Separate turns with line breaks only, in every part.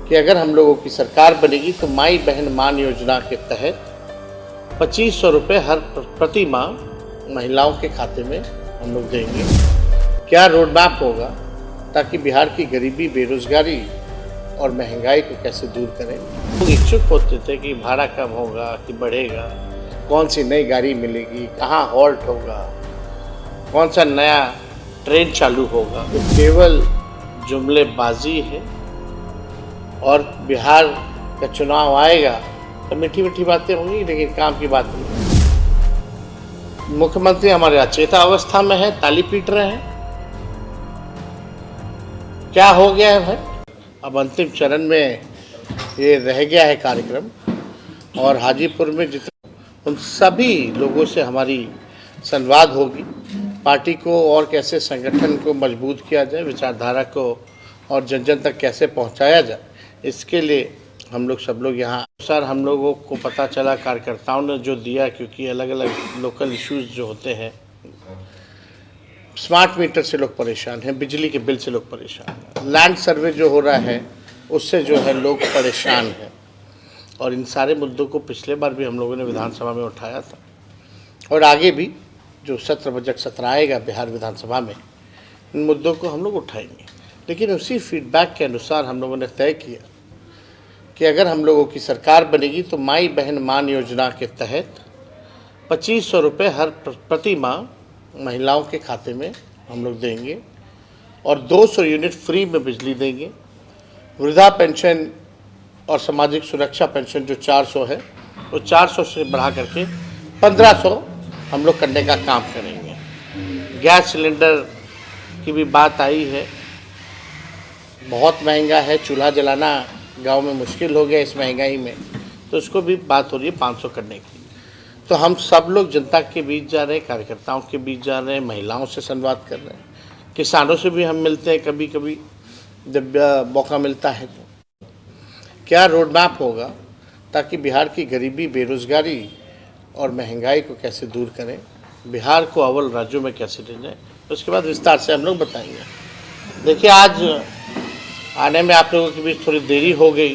कि अगर हम लोगों की सरकार बनेगी तो माई बहन मान योजना के तहत 2500 रुपये हर प्रति माह महिलाओं के खाते में हम लोग देंगे। क्या रोड मैप होगा ताकि बिहार की गरीबी, बेरोजगारी और महंगाई को कैसे दूर करें। लोग इच्छुक होते थे कि भाड़ा कम होगा कि बढ़ेगा, कौन सी नई गाड़ी मिलेगी, कहाँ हॉल्ट होगा, कौन सा नया ट्रेन चालू होगा। तो केवल जुमलेबाजी है और बिहार का चुनाव आएगा तो मीठी मीठी बातें होंगी लेकिन काम की बात नहीं। मुख्यमंत्री हमारे अचेता अवस्था में है, ताली पीट रहे हैं। क्या हो गया है भाई? अब अंतिम चरण में ये रह गया है कार्यक्रम और हाजीपुर में जितने उन सभी लोगों से हमारी संवाद होगी। पार्टी को और कैसे संगठन को मजबूत किया जाए, विचारधारा को और जन जन तक कैसे पहुंचाया जाए, इसके लिए हम लोग सब लोग यहाँ सर हम लोगों को पता चला कार्यकर्ताओं ने जो दिया, क्योंकि अलग अलग लोकल इश्यूज जो होते हैं, स्मार्ट मीटर से लोग परेशान हैं, बिजली के बिल से लोग परेशान हैं, लैंड सर्वे जो हो रहा है उससे जो है लोग परेशान हैं। और इन सारे मुद्दों को पिछले बार भी हम लोगों ने विधानसभा में उठाया था और आगे भी जो सत्र बजट सत्र आएगा बिहार विधानसभा में, इन मुद्दों को हम लोग उठाएंगे। लेकिन उसी फीडबैक के अनुसार हम लोगों ने तय किया कि अगर हम लोगों की सरकार बनेगी तो माई बहन मान योजना के तहत 2500 रुपये हर प्रति माह महिलाओं के खाते में हम लोग देंगे और 200 यूनिट फ्री में बिजली देंगे। वृद्धा पेंशन और सामाजिक सुरक्षा पेंशन जो 400 है वो 400 से बढ़ा करके 1500 हम लोग करने का काम करेंगे। गैस सिलेंडर की भी बात आई है, बहुत महंगा है, चूल्हा जलाना गांव में मुश्किल हो गया इस महंगाई में, तो उसको भी बात हो रही है 500 करने की। तो हम सब लोग जनता के बीच जा रहे हैं, कार्यकर्ताओं के बीच जा रहे हैं, महिलाओं से संवाद कर रहे हैं, किसानों से भी हम मिलते हैं कभी कभी जब मौका मिलता है। तो क्या रोड मैप होगा ताकि बिहार की गरीबी, बेरोजगारी और महंगाई को कैसे दूर करें, बिहार को अव्वल राज्यों में कैसे ले जाएं, उसके बाद विस्तार से हम लोग बताएंगे। देखिए, आज आने में आप लोगों के बीच थोड़ी देरी हो गई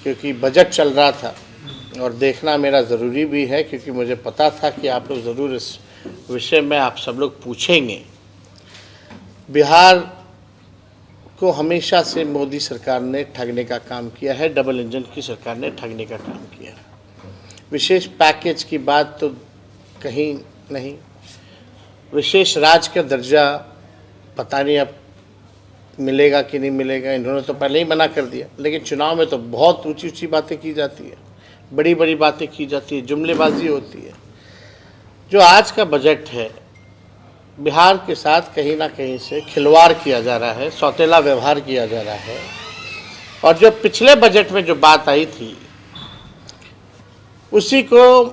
क्योंकि बजट चल रहा था और देखना मेरा ज़रूरी भी है, क्योंकि मुझे पता था कि आप लोग ज़रूर इस विषय में आप सब लोग पूछेंगे। बिहार को हमेशा से मोदी सरकार ने ठगने का काम किया है, डबल इंजन की सरकार ने ठगने का काम किया है। विशेष पैकेज की बात तो कहीं नहीं, विशेष राज्य का दर्जा पता नहीं अब मिलेगा कि नहीं मिलेगा, इन्होंने तो पहले ही मना कर दिया। लेकिन चुनाव में तो बहुत ऊंची ऊंची बातें की जाती है, बड़ी बड़ी बातें की जाती है, जुमलेबाजी होती है। जो आज का बजट है, बिहार के साथ कहीं ना कहीं से खिलवाड़ किया जा रहा है, सौतेला व्यवहार किया जा रहा है। और जो पिछले बजट में जो बात आई थी उसी को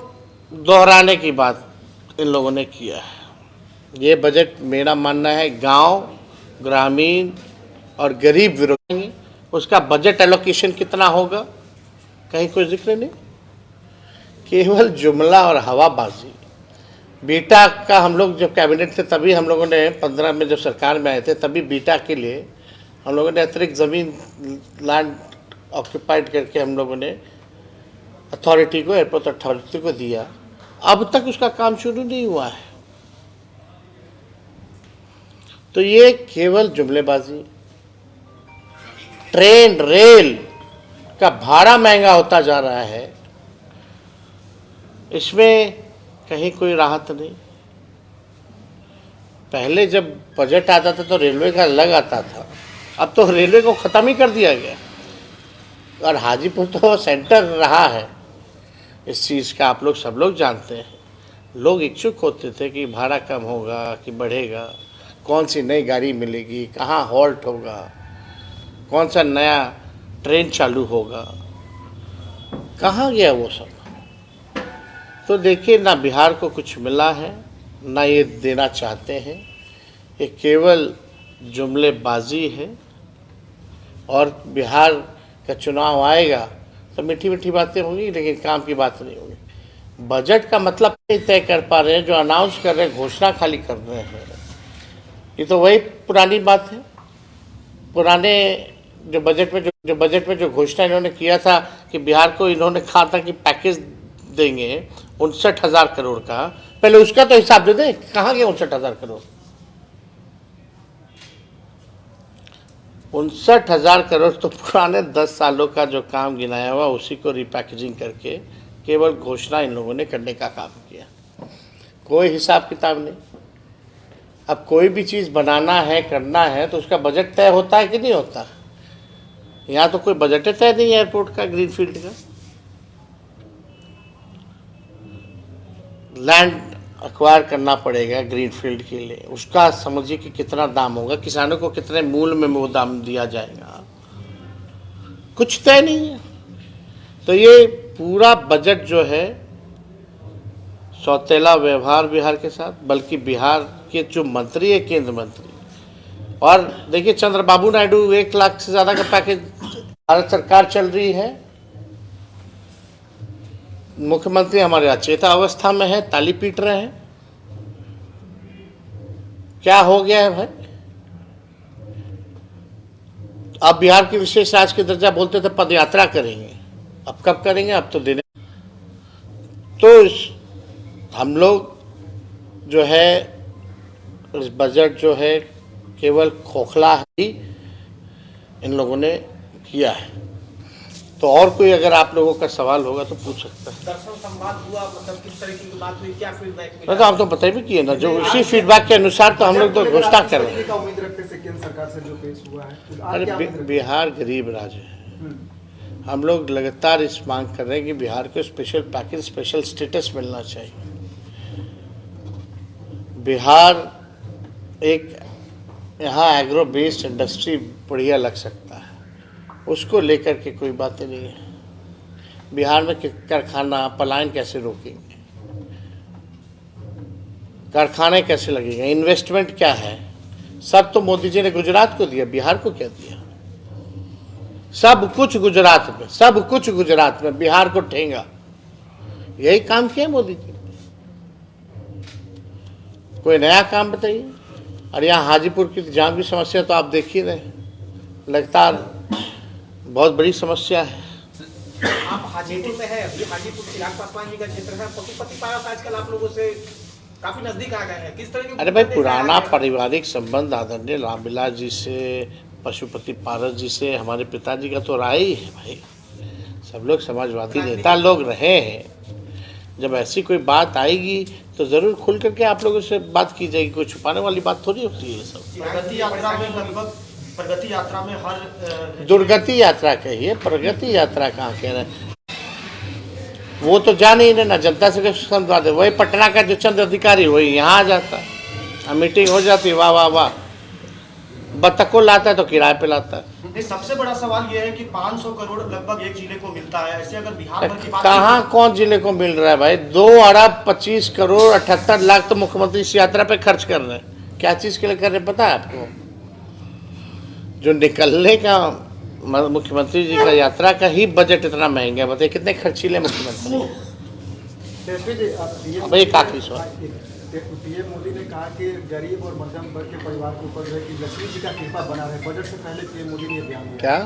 दोहराने की बात इन लोगों ने किया है। ये बजट मेरा मानना है गांव, ग्रामीण और गरीब विरोधी। उसका बजट एलोकेशन कितना होगा कहीं कोई जिक्र नहीं, केवल जुमला और हवाबाजी। बीटा का हम लोग जब कैबिनेट थे तभी हम लोगों ने 15 में जब सरकार में आए थे तभी बीटा के लिए हम लोगों ने अतिरिक्त ज़मीन लैंड ऑक्यूपाइड करके हम लोगों ने अथॉरिटी को, एयरपोर्ट अथॉरिटी को दिया। अब तक उसका काम शुरू नहीं हुआ है। तो ये केवल जुमलेबाजी। ट्रेन, रेल का भाड़ा महंगा होता जा रहा है, इसमें कहीं कोई राहत नहीं। पहले जब बजट आता था तो रेलवे का अलग आता था, अब तो रेलवे को ख़त्म ही कर दिया गया। और हाजीपुर तो सेंटर रहा है इस चीज़ का, आप लोग सब लोग जानते हैं। लोग इच्छुक होते थे कि भाड़ा कम होगा कि बढ़ेगा, कौन सी नई गाड़ी मिलेगी, कहाँ हॉल्ट होगा, कौन सा नया ट्रेन चालू होगा, कहाँ गया वो सब। तो देखिए, ना बिहार को कुछ मिला है, ना ये देना चाहते हैं। ये केवल जुमलेबाजी है और बिहार का चुनाव आएगा तो मीठी मीठी बातें होंगी लेकिन काम की बात नहीं होगी। बजट का मतलब नहीं तय कर पा रहे हैं, जो अनाउंस कर रहे हैं, घोषणा खाली कर रहे हैं। ये तो वही पुरानी बात है, पुराने जो बजट में जो घोषणा इन्होंने किया था कि बिहार को इन्होंने कहा था कि पैकेज देंगे 59,000 करोड़ का, पहले उसका तो हिसाब दे दें, कहाँ गए 59,000 करोड़? 59,000 करोड़ तो पुराने 10 सालों का जो काम गिनाया हुआ उसी को रिपैकेजिंग करके केवल घोषणा इन लोगों ने करने का काम किया, कोई हिसाब किताब नहीं। अब कोई भी चीज़ बनाना है, करना है, तो उसका बजट तय होता है कि नहीं होता? यहाँ तो कोई बजट तय नहीं है एयरपोर्ट का, ग्रीनफील्ड का। लैंड अक्वायर करना पड़ेगा ग्रीनफील्ड के लिए, उसका समझिए कि कितना दाम होगा, किसानों को कितने मूल्य में वो दाम दिया जाएगा, कुछ तय नहीं है। तो ये पूरा बजट जो है सौतेला व्यवहार बिहार के साथ, बल्कि बिहार के जो मंत्री है, केंद्र मंत्री, और देखिए चंद्रबाबू नायडू 1 लाख से ज़्यादा का पैकेज भारत सरकार चल रही है, मुख्यमंत्री हमारे अचेता अवस्था में है, ताली पीट रहे हैं। क्या हो गया है भाई? अब बिहार की विशेष राज्य के दर्जा बोलते थे पद यात्रा करेंगे, अब कब करेंगे? अब तो देने। तो हम लोग जो है इस बजट जो है केवल खोखला ही इन लोगों ने किया है। तो और कोई अगर आप लोगों का सवाल होगा तो पूछ सकता है।
दर्शन संवाद हुआ, मतलब किस तरह की बात हुई, क्या फीडबैक मिला?
तो हम तो पता भी किए ना, जो उसी फीडबैक के अनुसार तो हम लोग तो घोषणा कर रहे हैं।
उम्मीद रखते थे केंद्र सरकार से जो पेश हुआ है।
अरे बिहार गरीब राज्य है, हम लोग लगातार इस मांग कर रहे हैं कि बिहार को स्पेशल पैकेज, स्पेशल स्टेटस मिलना चाहिए। बिहार एक यहाँ एग्रो बेस्ड इंडस्ट्री बढ़िया लग सकता है, उसको लेकर के कोई बातें नहीं है। बिहार में कारखाना पलायन कैसे रोकेंगे, कारखाने कैसे लगेंगे, इन्वेस्टमेंट क्या है? सब तो मोदी जी ने गुजरात को दिया, बिहार को क्या दिया? सब कुछ गुजरात में, सब कुछ गुजरात में, बिहार को ठेंगा। यही काम किया मोदी जी। कोई नया काम बताइए। और यहाँ हाजीपुर की जाम की समस्या तो आप देख ही रहे, लगातार बहुत बड़ी समस्या है।
आप हाजीपुर में है, अभी हाजीपुर चिराग पासवान जी का क्षेत्र है, पशुपति पारस आजकल आप लोगों से काफी नजदीक आ गए हैं, किस तरह के?
अरे भाई, पुराना पारिवारिक संबंध आदरणीय रामविलास जी से, पशुपति पारस जी से हमारे पिताजी का तो रहा ही है भाई। सब लोग समाजवादी नेता लोग रहे हैं। जब ऐसी कोई बात आएगी तो ज़रूर खुल करके आप लोगों से बात की जाएगी, कोई छुपाने वाली बात थोड़ी होती है। सब
प्रगति यात्रा में लगभग, प्रगति यात्रा में हर
दुर्गति यात्रा कहिए, प्रगति यात्रा कहाँ कह रहे हैं? वो तो जाने ही ना, जनता से समझा दे। वही पटना का जो चंद अधिकारी वही यहाँ आ जाता, मीटिंग हो जाती, वाह वाह वाह, बतख को लाता है तो किराए पे लाता है।
सबसे बड़ा सवाल ये है कि 500 करोड़ लगभग एक जिले को मिलता है, ऐसे अगर बिहार भर की बात
कहाँ कौन जिले को मिल रहा है भाई? 2 अरब 25 करोड़ 78 लाख तो मुख्यमंत्री इस यात्रा पे खर्च कर रहे हैं। क्या चीज़ के लिए कर रहे हैं पता है आपको? जो निकलने का मुख्यमंत्री जी का यात्रा का ही बजट इतना महंगा है, बताइए कितने खर्चीले मुख्यमंत्री। भाई काफी सवाल।
पीएम मोदी ने कहा कि गरीब और मध्यम वर्ग के परिवार के ऊपर है कि लक्ष्मी जी का कृपा बना रहे। बजट से पहले पीएम मोदी ने यह बयान दिया।
क्या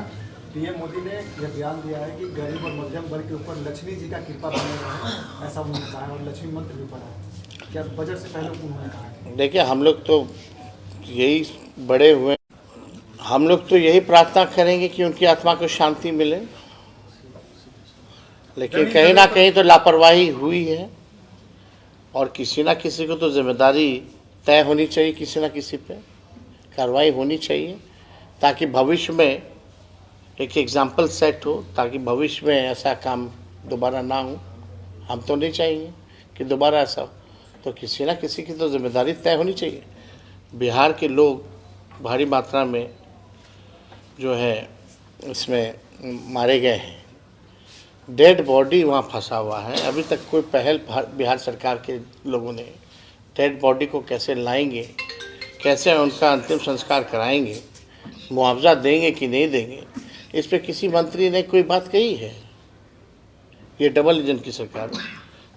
पीएम मोदी ने यह बयान दिया है कि गरीब और मध्यम वर्ग के ऊपर लक्ष्मी जी का कृपा बने रहे, ऐसा उन्होंने कहा है, और लक्ष्मी मंत्र भी पढ़ा है। क्या बजट से पहले उन्होंने कहा?
देखिए, हम लोग तो यही बड़े हुए, हम लोग तो यही प्रार्थना करेंगे कि उनकी आत्मा को शांति मिले, लेकिन कहीं ना कहीं तो लापरवाही हुई है, और किसी ना किसी को तो जिम्मेदारी तय होनी चाहिए, किसी ना किसी पे कार्रवाई होनी चाहिए, ताकि भविष्य में एक एग्जाम्पल सेट हो, ताकि भविष्य में ऐसा काम दोबारा ना हो। हम तो नहीं चाहेंगे कि दोबारा ऐसा हो, तो किसी ना किसी की तो जिम्मेदारी तय होनी चाहिए। बिहार के लोग भारी मात्रा में जो है इसमें मारे गए हैं, डेड बॉडी वहाँ फंसा हुआ है। अभी तक कोई पहल बिहार सरकार के लोगों ने डेड बॉडी को कैसे लाएंगे, कैसे उनका अंतिम संस्कार कराएंगे, मुआवजा देंगे कि नहीं देंगे, इस पे किसी मंत्री ने कोई बात कही है? ये डबल इंजन की सरकार है।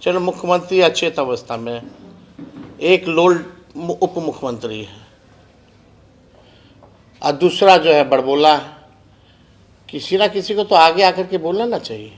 चलो, मुख्यमंत्री अचेत अवस्था में, एक लोल उप मुख्यमंत्री है, और दूसरा जो है बड़बोला है। किसी ना किसी को तो आगे आकर के बोलना ना चाहिए।